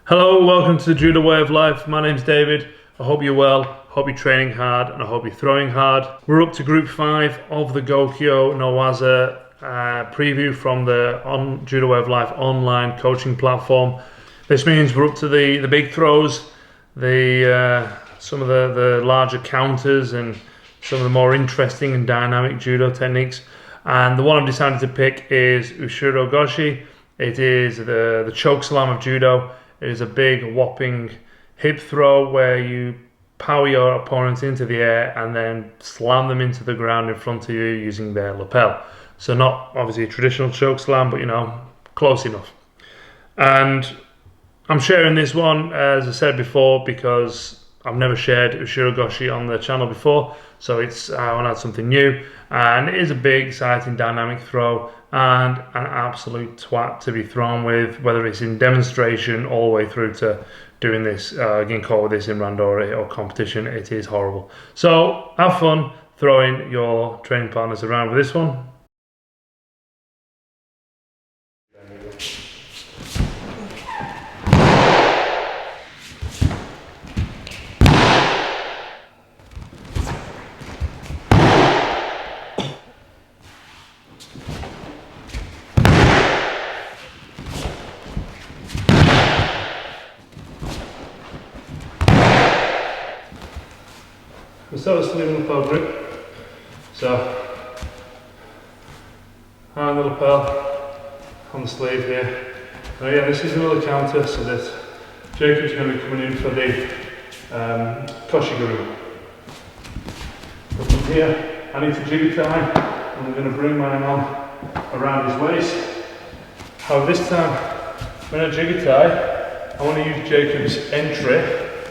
Hello, welcome to the Judo way of life. My name's David. I hope you're well, hope you're training hard, and I hope you're throwing hard. We're up to group 5 of the Gokyo-no-Waza preview from the Judo way of life online coaching platform. This means we're up to the big throws, some of the larger counters, and some of the more interesting and dynamic judo techniques. And the one I've decided to pick is Ushiro Goshi. It is the Chokeslam of judo. It is a big whopping hip throw where you power your opponents into the air and then slam them into the ground in front of you using their lapel. So not obviously a traditional choke slam, but close enough. And I'm sharing this one, as I said before, because I've never shared Ushiro Goshi on the channel before. So I want to add something new. And it is a big, exciting, dynamic throw and an absolute twat to be thrown with, whether it's in demonstration all the way through to doing this, getting caught with this in randori or competition. It is horrible. So have fun throwing your training partners around with this one. We'll start with sleeve and lapel grip. So, hand the lapel on the sleeve here. Now again, this is another counter, so that Jacob's going to be coming in for the Koshi guru. So from here, I need to jig tie, and I'm going to bring my arm around his waist. However, this time, when I jig tie, I want to use Jacob's entry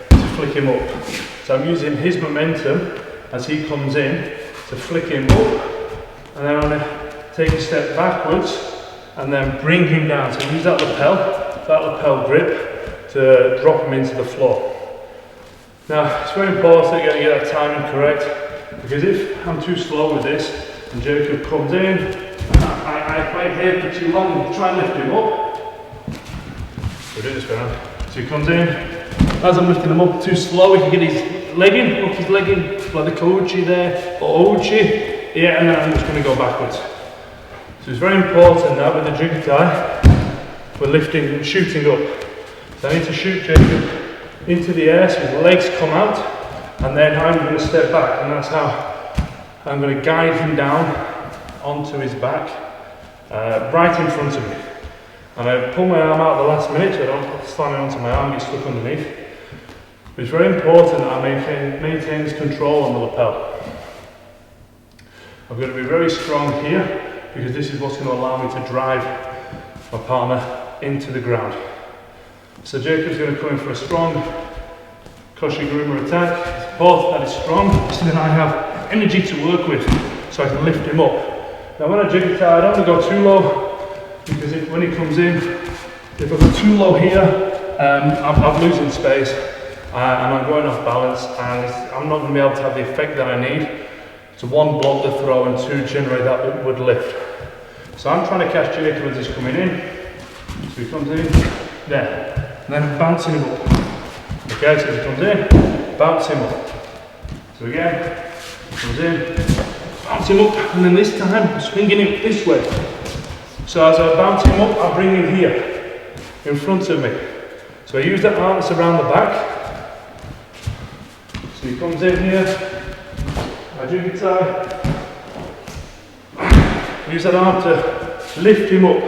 to flick him up. So I'm using his momentum as he comes in to flick him up, and then I'm going to take a step backwards and then bring him down. So use that lapel grip to drop him into the floor. Now it's very important that you get that timing correct, because if I'm too slow with this and Jacob comes in, I fight here for too long and try and lift him up. We'll do this round. So he comes in, as I'm lifting him up too slow, he can get his leg in, hook his leg in, like the Kouchi there, or Ouchi, yeah, and then I'm just going to go backwards. So it's very important now with the jig tie, we're lifting and shooting up. So I need to shoot Jacob into the air so his legs come out, and then I'm going to step back, and that's how I'm going to guide him down onto his back, right in front of me. And I pull my arm out at the last minute so I don't slam it onto my arm, get stuck underneath. But it's very important that I maintain this control on the lapel. I've got to be very strong here, because this is what's going to allow me to drive my partner into the ground. So Jacob's going to come in for a strong Koshi Guruma attack. It's important that it's strong, so then I have energy to work with, so I can lift him up. Now when I jig tie, I don't want to go too low, because when he comes in, if I go too low here, I'm losing space. And I'm going off balance, and I'm not going to be able to have the effect that I need to, one, block the throw, and two, generate that upward lift. So I'm trying to catch Jacob as he's coming in. So he comes in, there, and then I'm bouncing him up. Okay, so he comes in, bounce him up. So again, comes in, bounce him up, and then this time I'm swinging him this way. So as I bounce him up, I bring him here, in front of me. So I use that arm that's around the back. So he comes in here, I jig tie, use that arm to lift him up.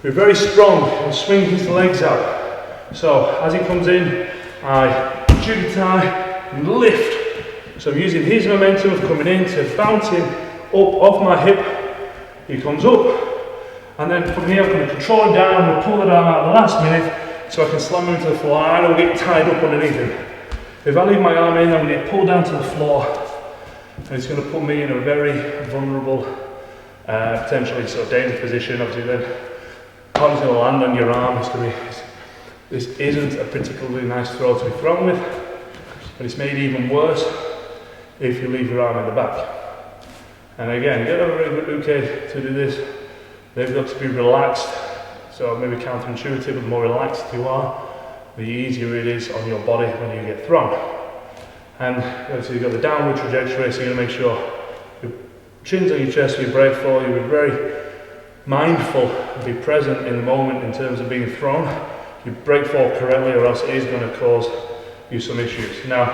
Be very strong and swing his legs out. So as he comes in, I jig tie and lift. So I'm using his momentum of coming in to bounce him up off my hip. He comes up, and then from here I'm going to control him down and pull that arm out at the last minute so I can slam him into the floor. I don't get tied up underneath him. If I leave my arm in, I'm going to get pulled down to the floor, and it's going to put me in a very vulnerable, potentially sort of dangerous position. Obviously, then partner's going to land on your arm. This isn't a particularly nice throw to be thrown with, but it's made even worse if you leave your arm in the back. And again, get a very good uke to do this. They've got to be relaxed So maybe counterintuitive, but the more relaxed you are, the easier it is on your body when you get thrown. And so you've got the downward trajectory, so you're going to make sure your chin's on your chest, you break forward, you're very mindful and be present in the moment in terms of being thrown. You break forward correctly or else it is going to cause you some issues. Now,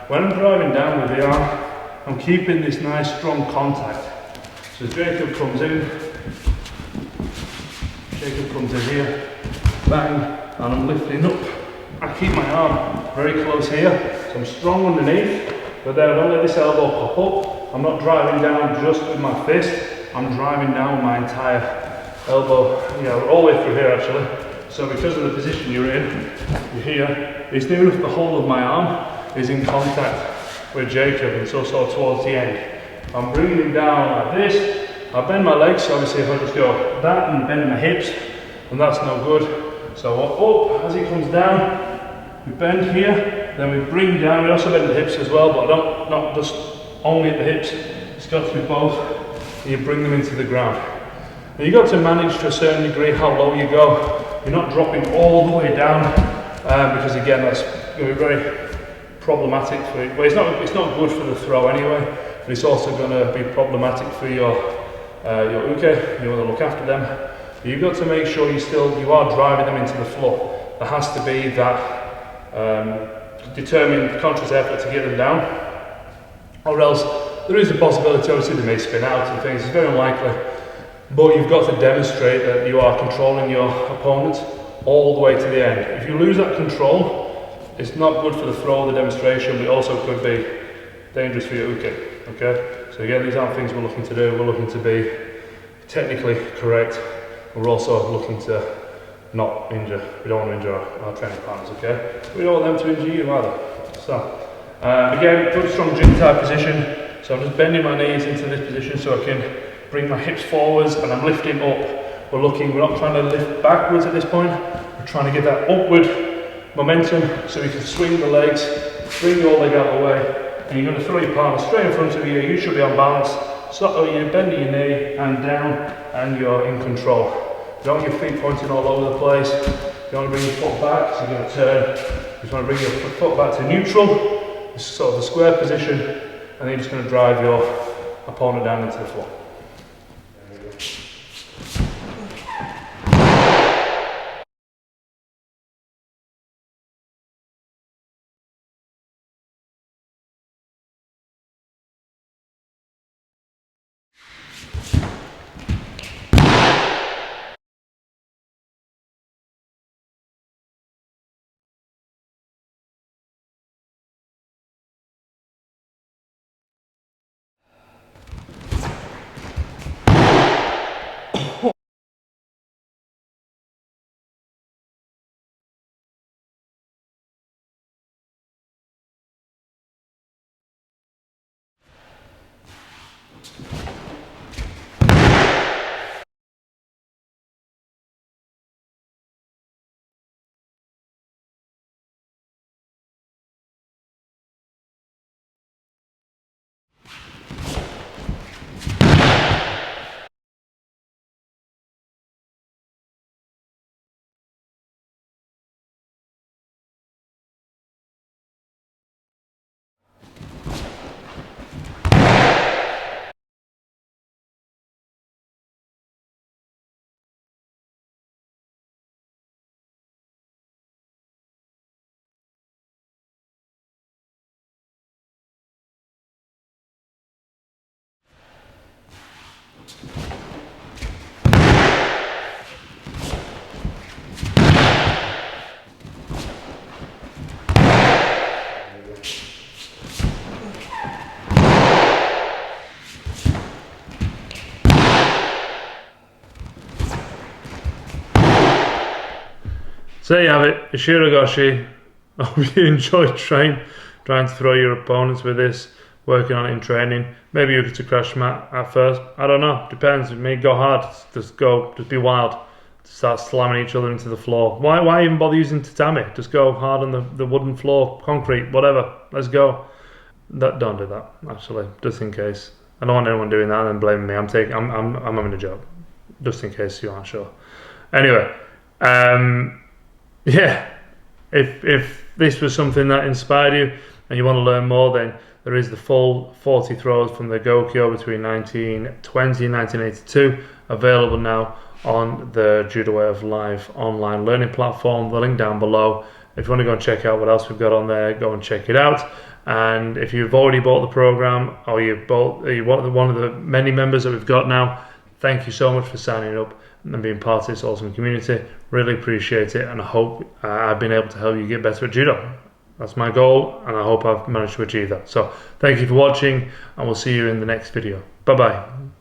when I'm driving down with the arm, I'm keeping this nice strong contact. So Jacob comes in here, bang, and I'm lifting up. I keep my arm very close here, so I'm strong underneath, but then I don't let this elbow pop up. I'm not driving down just with my fist, I'm driving down my entire elbow, all the way through here actually. So because of the position you're in, you're here, it's near enough the whole of my arm is in contact with Jacob, and so sort of towards the end. I'm bringing him down like this. I bend my legs, so obviously if I just go that and bend my hips, and that's no good. So up as he comes down, we bend here, then we bring down. We also bend the hips as well, but not just only at the hips. It's got to be both. And you bring them into the ground. Now you've got to manage to a certain degree how low you go. You're not dropping all the way down, because again that's going to be very problematic for you. Well, it's not good for the throw anyway, but it's also going to be problematic for your uke. You want to look after them. But you've got to make sure you are driving them into the floor. There has to be that determined conscious effort to get them down, or else there is a possibility, obviously they may spin out and things. It's very unlikely, but you've got to demonstrate that you are controlling your opponent all the way to the end. If you lose that control, it's not good for the throw, the demonstration, but it also could be dangerous for your uke. Okay, so again, these aren't things we're looking to do. We're looking to be technically correct. We're also looking to not injure. We don't want to injure our training partners, okay? We don't want them to injure you either. So, again, good strong jin type position. So I'm just bending my knees into this position so I can bring my hips forwards, and I'm lifting up. We're not trying to lift backwards at this point. We're trying to get that upward momentum so we can swing the legs, bring your leg out of the way, and you're going to throw your partner straight in front of you. You should be on balance. So you're bending your knee and down, and you're in control. You don't want your feet pointing all over the place. You don't want to bring your foot back, so you're going to turn. You just want to bring your foot back to neutral. This is sort of the square position, and then you're just going to drive your opponent down into the floor. So there you have it, Ushiro Goshi. I hope you enjoyed trying to throw your opponents with this, working on it in training. Maybe you get to crash mat at first. I don't know, depends. It may go hard, just be wild. Start slamming each other into the floor. Why even bother using tatami? Just go hard on the wooden floor, concrete, whatever. Let's go. Don't do that, actually, just in case. I don't want anyone doing that and blaming me. I'm having a joke, just in case you aren't sure. Anyway, Yeah, if this was something that inspired you and you want to learn more, then there is the full 40 throws from the Gokyo between 1920 and 1982 available now on the Judo Way of Life online learning platform. The link down below. If you want to go and check out what else we've got on there, go and check it out. And if you've already bought the program, or you're one of the many members that we've got now, thank you so much for signing up and being part of this awesome community. Really appreciate it, and I hope I've been able to help you get better at judo. That's my goal, and I hope I've managed to achieve that. So thank you for watching, and we'll see you in the next video. Bye bye.